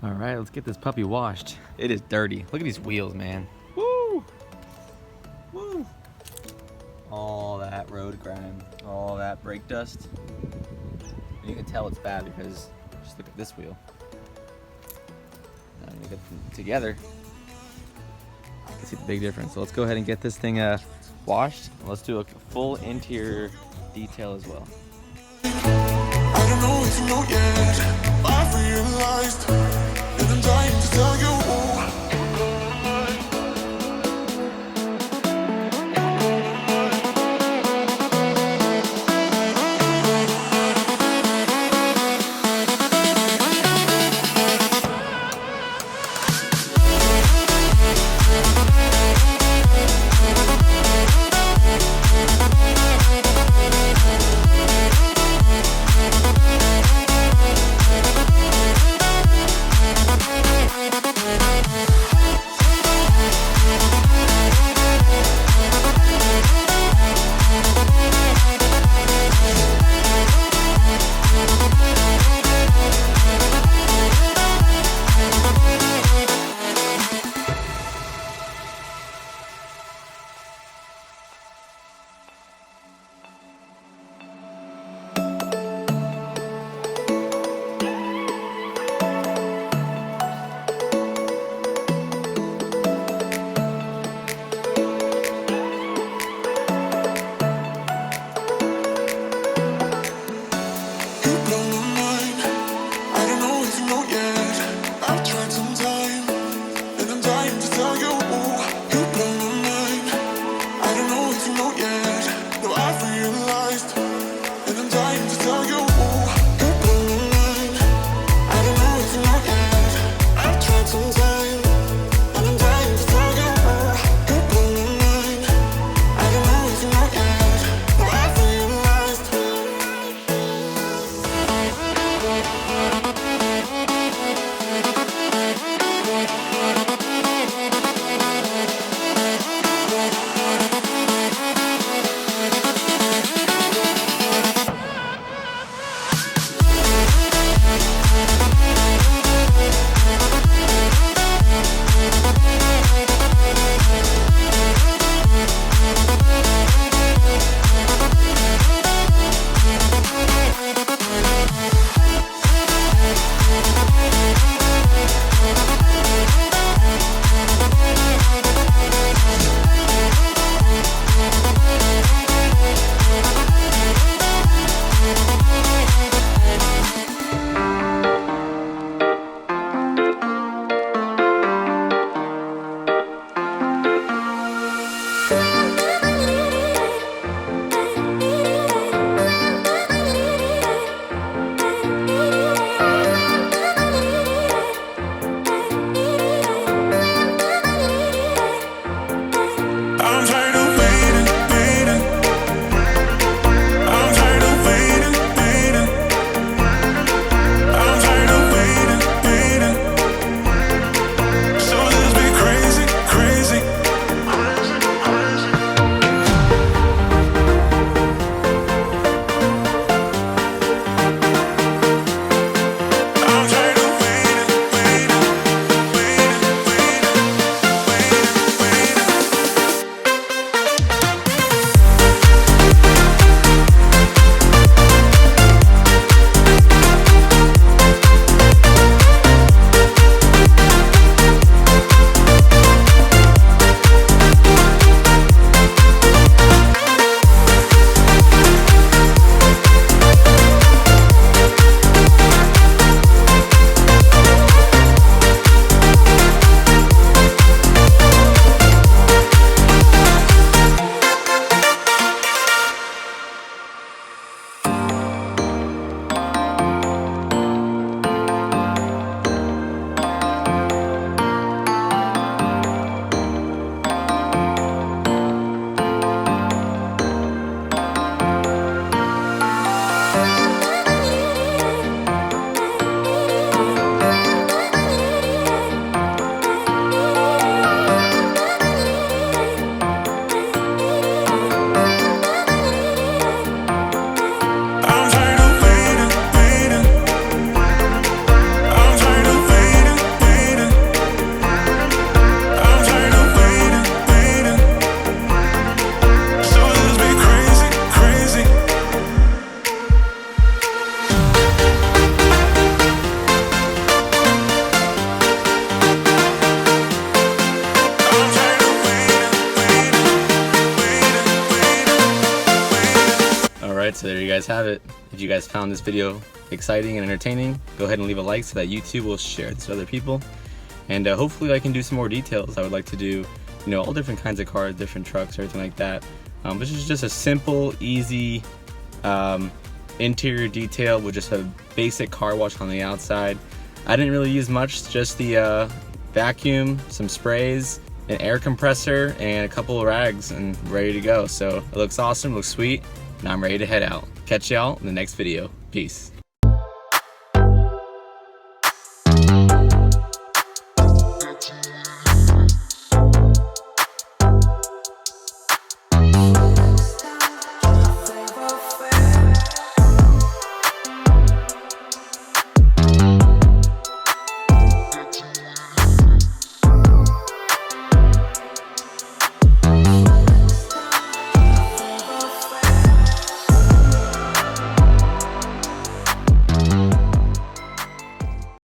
All right, let's get this puppy washed. It is dirty. Look at these wheels, man. Woo! Woo! All that road grime, all that brake dust. And you can tell it's bad because just look at this wheel. Now you get them together, you can see the big difference. So let's go ahead and get this thing washed. Let's do a full interior detail as well. I don't know if you know yet, I've realized, and I'm dying to tell you. So there you guys have it. If you guys found this video exciting and entertaining, go ahead and leave a like so that YouTube will share this with other people. And hopefully I can do some more details. I would like to do, you know, all different kinds of cars, different trucks, everything like that. This is just a simple, easy interior detail with just a basic car wash on the outside. I didn't really use much, just the vacuum, some sprays, an air compressor, and a couple of rags, and ready to go. So it looks awesome, looks sweet, and I'm ready to head out. Catch y'all in the next video. Peace.